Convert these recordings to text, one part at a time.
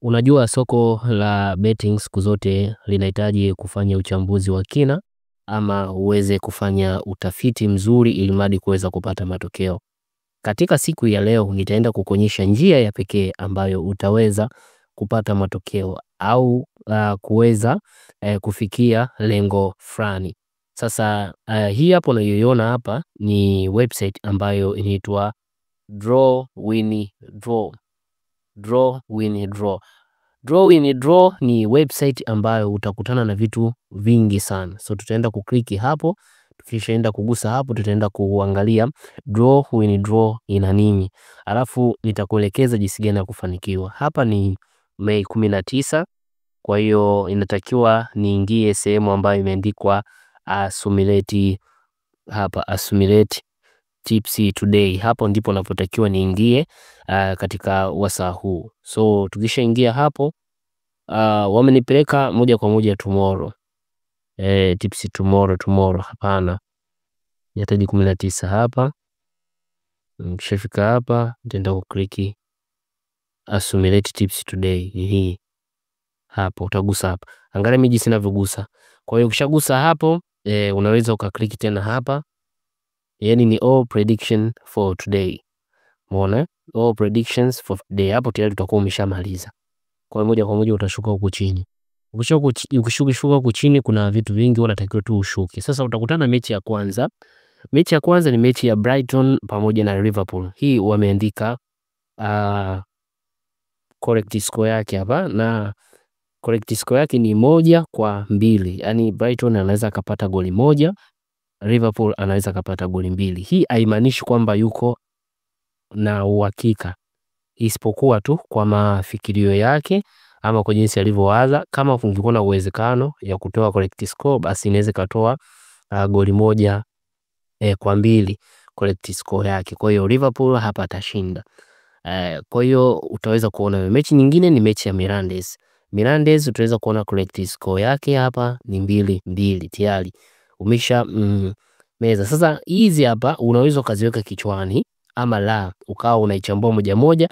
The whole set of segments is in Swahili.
Unajua soko la betting siku zote linahitaji kufanya uchambuzi wa kina ama uweze kufanya utafiti mzuri ili mradi kuweza kupata matokeo. Katika siku ya leo nitaenda kukuonyesha njia ya pekee ambayo utaweza kupata matokeo au kuweza kufikia lengo fulani. Sasa hii hapo unayoiona hapa ni website ambayo inaitwa Draw Win Draw. Draw Win Draw. Draw Win Draw ni website ambayo utakutana na vitu vingi sana. So tutaenda kukliki hapo, tukishaenda kugusa hapo tutaenda kuangalia Draw Win Draw ina nini. Alafu nitakuelekeza jinsi gani ya kufanikiwa. Hapa ni Mei 19, kwa hiyo inatakiwa niingie sehemu ambayo imeandikwa Accumulate hapa, Accumulate Tips Today. Hapo ndipo napotakiwa niingie katika wasaa huu. So tukishaingia hapo wamenipeleka moja kwa moja tomorrow. Tips tomorrow hapana. Yataji 19 hapa. Nikishafika hapa nitaenda kukliki Accumulate Tips Today hii. Hapo utagusa hapa. Angalia mimi jinsi ninavyogusa. Kwa hiyo ukishagusa hapo unaweza ukakliki tena hapa. Yani ni all prediction for today. Umeona? All predictions for today. Hapo tayari tutakuwa umeshamaliza. Kwa moja kwa moja utashuka huko chini. Ukishuka huko chini kuna vitu vingi unatakiwa tu ushuke. Sasa utakutana mechi ya kwanza. Mechi ya kwanza ni mechi ya Brighton pamoja na Liverpool. Hii wameandika correct score yake hapa, na correct score yake ni 1-2. Yani Brighton anaweza kupata goli 1, Liverpool anaweza kupata goli 2. Hii haimaanishi kwamba yuko na uhakika, isipokuwa tu kwa mafikirio yake ama kwa jinsi alivyowaza. Kama kungekuwa na uwezekano ya kutoa correct score, basi inaweza katoa goli 1-2 correct score yake. Kwa hiyo Liverpool hapa atashinda. Kwa hiyo utaweza kuona mechi nyingine ni mechi ya Mirandes utaweza kuona correct score yake hapa ni 2-2 tayari umesha meza. Sasa hizi hapa unaweza kaziweka kichwani ama la ukawa unaichambua moja moja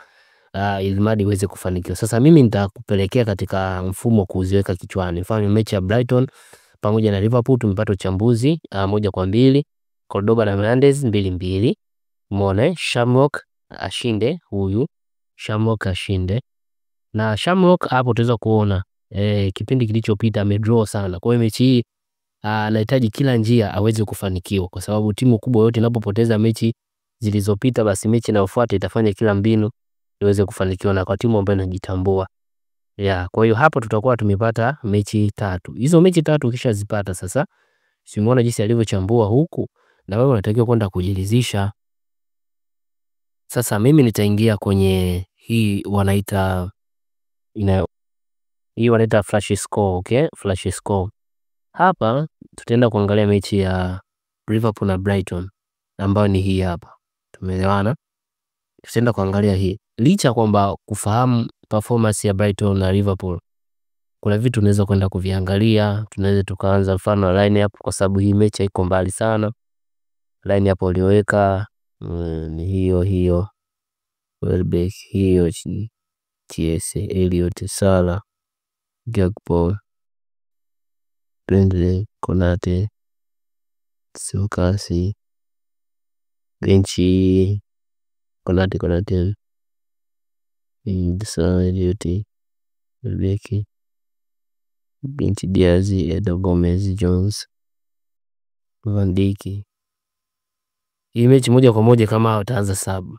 ili mradi uweze kufanikiwa. Sasa mimi nitakupelekea katika mfumo kuziweka kichwani. Mfano mechi ya Brighton pamoja na Liverpool tumepata uchambuzi 1-2, Cordoba na Mirandes 2-2. Umeona Shamrock ashinde, huyu Shamrock ashinde. Na Shamrock hapo utaweza kuona kipindi kilichopita amedraw sana. Kwa hiyo mechi hii anahitaji kila njia aweze kufanikiwa, kwa sababu timu kubwa yote inapopoteza mechi zilizopita, basi mechi inayofuata itafanya kila mbinu iweze kufanikiwa, na kwa timu ambayo inajitambua. Kwa hiyo hapo tutakuwa tumepata mechi 3. Hizo mechi 3 kisha zipata sasa, si umeona jinsi alivyochambua huku, na wewe unatakiwa kwenda kujiridhisha. Sasa mimi nitaingia kwenye hii wanaita flash score, okay? Flash score. Hapa tutaenda kuangalia mechi ya Liverpool na Brighton ambayo ni hii hapa. Tumeelewana? Tutaenda kuangalia hii. Licha kwamba kufahamu performance ya Brighton na Liverpool, kuna vitu unaweza kwenda kuviangalia. Tunaweza tukaanza mfano line up, kwa sababu hii mechi haiko mbali sana. Line up ulioweka ni hiyo Welbeck, hiyo TS, Elliot, Salah, Gakpo, Bradley, Konate, Sokasi, benchi Konate, Salah, Elliot, Welbeck, benchi Diaz, Edo Gomez, Jones, Van Dijk. Hii mechi moja kwa moja kama wataanza sub,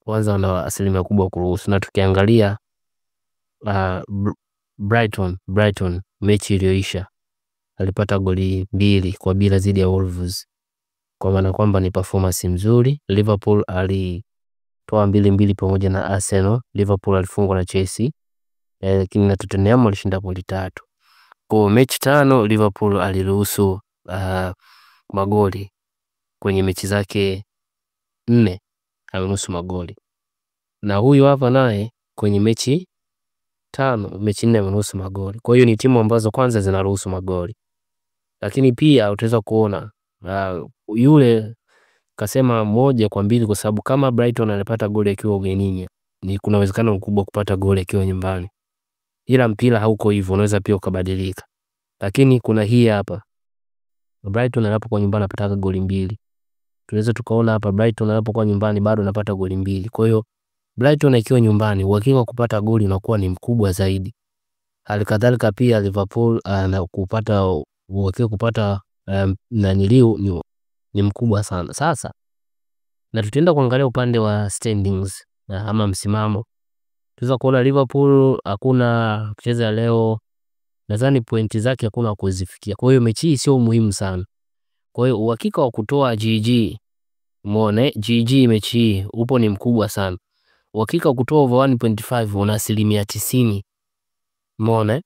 kwanza wana asilimia kubwa kuruhusu. Na tukiangalia Brighton mechi iliyoisha alipata goli 2-0 dhidi ya Wolves, kwa maana kwamba ni performance nzuri. Liverpool alitoa 2-2 pamoja na Arsenal. Liverpool alifungwa na Chelsea, lakini na Tottenham alishinda goli 3. Kwa mechi 5 Liverpool aliruhusu magoli kwenye mechi zake 4, aliruhusu magoli. Na huyu hapa naye kwenye mechi 5, mechi 4 amenusu magoli. Kwa hiyo ni timu ambazo kwanza zinaruhusu magoli. Lakini pia utaweza kuona yule kasema 1-2, kwa sababu kama Brighton anapata goli akiwa ugenini, ni kuna uwezekano mkubwa kupata goli akiwa nyumbani. Ila mpira hauko hivyo, unaweza pia ukabadilika. Lakini kuna hii hapa, Brighton anapokuwa nyumbani anapata goli 2. Tunaweza tukaona hapa Brighton anapokuwa nyumbani bado anapata goli 2. Kwa hiyo Brighton akiwa nyumbani uhakika wa kupata goli unakuwa ni mkubwa zaidi. Halikadhalika pia Liverpool na kupata uhakika kupata ni mkubwa sana. Sasa na tutaenda kuangalia upande wa standings ama msimamo. Tunaweza kuona Liverpool hakuna kucheza leo, nadhani pointi zake hakuna kuzifikia. Kwa hiyo mechi hii sio muhimu sana. Kwa hiyo uhakika wa kutoa GG, umeona GG mechi hii upo ni mkubwa sana. Uhakika wa kutoa over 1.5 una 90%. Umeona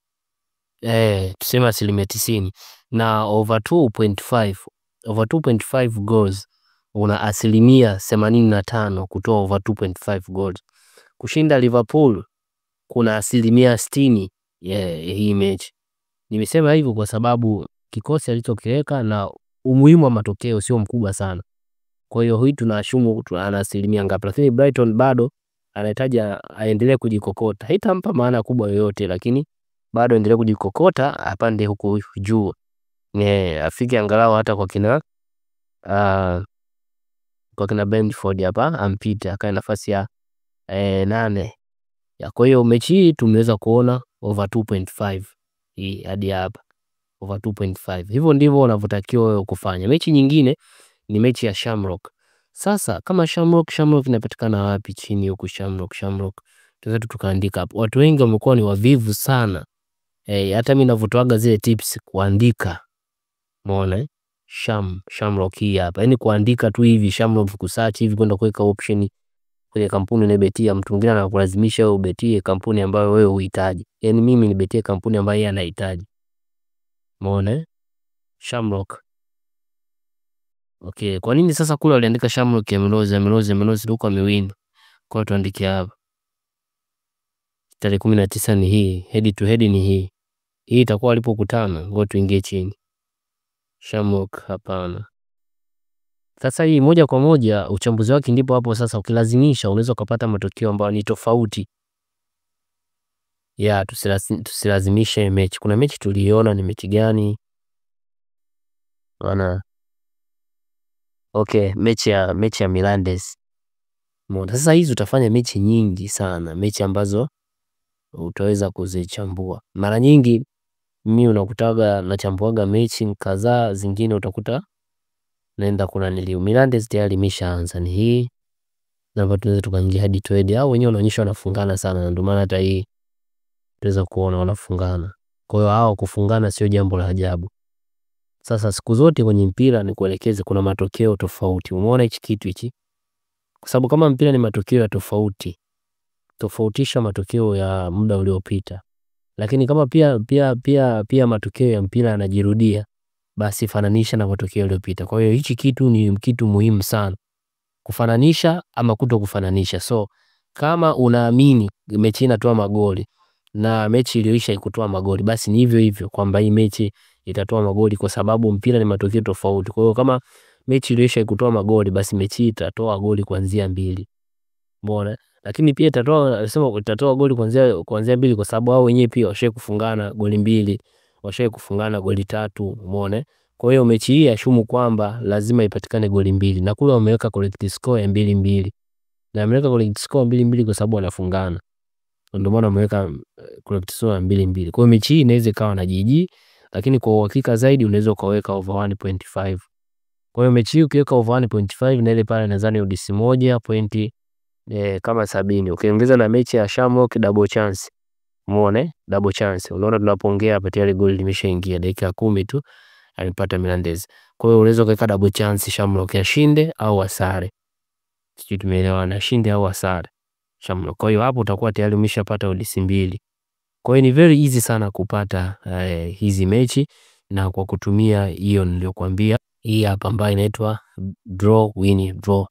tuseme 90%. Na over 2.5 goals una 85% kutoa over 2.5 goals. Kushinda Liverpool kuna 60% hii mechi. Nimesema hivyo kwa sababu kikosi alichokiweka na umuhimu wa matokeo sio mkubwa sana. Kwa hiyo hii tunaashumu ana 100% ngapi, lakini Brighton bado anahitaji aendelee kujikokota. Haitampa maana kubwa yoyote, lakini bado endelee kujikokota apande huko juu. Afike angalau hata kwa kina Brentford hapa ampite akae nafasi ya 8. Kwa hiyo mechi hii tumeweza kuona over 2.5 hii hadi hapa over 2.5. Hivyo ndivyo unavyotakiwa wewe kufanya. Mechi nyingine ni mechi ya Shamrock. Sasa kama Shamrock inapatikana wapi chini huko Shamrock? Tunaweza tukaandika hapo. Watu wengi wamekuwa ni wavivu sana. Hata mimi ninavyotoaga zile tips kuandika. Umeona Shamrock hii hapa. Yaani kuandika tu hivi Shamrock kusearch hivi kwenda kuweka option kwenye kampuni unayobetia. Mtu mwingine anakulazimisha wewe ubetie kampuni ambayo wewe uhitaji. Yaani mimi nibetie kampuni ambayo yeye anahitaji. Umeona Shamrock. Okay, kwa nini sasa kule waliandika Shamrock ya Mlozi huko amewin? Kwa hiyo tuandike hapa. Tarehe 19 ni hii, head to head ni hii. Hii itakuwa walipokutana, ngoja tuingie chini. Shamrock hapana. Sasa hii moja kwa moja uchambuzi wake ndipo hapo sasa ukilazimisha unaweza kupata matokeo ambayo ni tofauti. Tusilazimishe mechi. Kuna mechi tuliona ni mechi gani? Bana. Okay, mechi ya Milandes. Mbona sasa hizi utafanya mechi nyingi sana, mechi ambazo utaweza kuzichambua. Mara nyingi mimi unakutaga nachambuaga mechi kadhaa, zingine utakuta naenda kuna Milandes tayari imeshaanza ni hii. Na hapo tunaweza tukaingia hadi trade au wenyewe wanaonyesha wanafungana sana, ndio maana hata hii tunaweza kuona wanafungana. Kwa hiyo hao kufungana sio jambo la ajabu. Sasa siku zote kwenye mpira ni kuelekeze kuna matokeo tofauti. Umeona hichi kitu hichi? Kwa sababu kama mpira ni matokeo ya tofauti, tofautisha matokeo ya muda uliopita. Lakini kama pia matokeo ya mpira yanajirudia, basi fananisha na matokeo yaliyopita. Kwa hiyo hichi kitu ni kitu muhimu sana. Kufananisha ama kutokufananisha. So kama unaamini mechi inatoa magoli na mechi iliyoisha ikutoa magoli, basi ni hivyo hivyo kwamba hii mechi itatoa magoli kwa sababu mpira ni matokeo tofauti. Kwa hiyo kama mechi iliyoisha ikutoa magoli, basi mechi itatoa goli kuanzia 2. Umeona? Lakini pia itatoa goli kuanzia 2 kwa sababu wao wenyewe pia washaye kufungana goli 2, washaye kufungana goli 3, umeona? Kwa hiyo mechi hii ashumu kwamba lazima ipatikane goli 2 na kule wameweka correct score ya 2-2. Na wameweka correct score 2-2 kwa sababu wanafungana. Ndio maana wameweka correct score ya 2-2. Kwa hiyo mechi hii inaweza ikawa na GG, lakini kwa uhakika zaidi unaweza ukaweka over 1.5. Kwa hiyo mechi hii ukiweka over 1.5 na ile pale nadhani odds 1 pointi kama 70. Ukiongeza na mechi ya Shamrock double chance. Umeona? Double chance. Unaona tunapoongea hapa tayari goli limeshaingia dakika 10 tu alipata Milandes. Kwa hiyo unaweza kuweka double chance Shamrock ashinde au asare. Sisi tumeelewana, ashinde au asare Shamrock. Kwa hiyo hapo utakuwa tayari umeshapata odds 2. Kwa hiyo ni very easy sana kupata hizi mechi na kwa kutumia hiyo niliyokuambia hii hapa ambayo inaitwa draw win draw.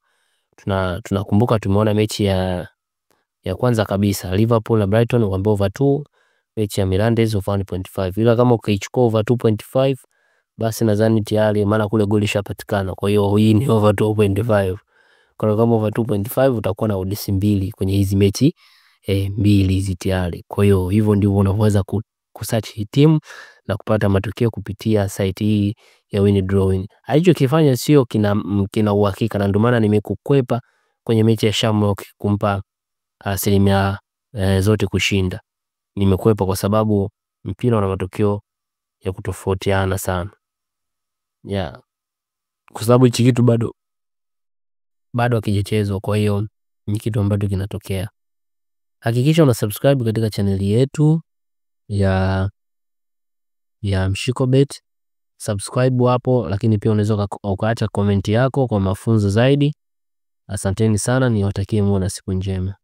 Tunakumbuka tumeona mechi ya kwanza kabisa Liverpool na Brighton wambo over 2, mechi ya Milandes over 1.5. Ila kama ukichukua over 2.5 basi nadhani tayari maana kule goli lishapatikana. Kwa hiyo hii ni over 2.5. Kwa kama over 2.5 utakuwa na odds 2 kwenye hizi mechi 2 hizi tayari. Kwa hiyo hivyo ndivyo unaweza kusearch hii timu na kupata matokeo kupitia site hii ya Win-Drawing. Alichokifanya sio kina uhakika, na ndio maana nimekukwepa kwenye mechi ya Shamrock kumpa asilimia zote kushinda. Nimekwepa kwa sababu mpira una matokeo ya kutofautiana sana. Kwa sababu hichi kitu bado hakijachezwa, kwa hiyo ni kitu ambacho kinatokea. Hakikisha una subscribe katika channel yetu ya Mshikobet. Subscribe hapo, lakini pia unaweza ukaacha comment yako kwa mafunzo zaidi. Asanteni sana, niwatakie muwe na siku njema.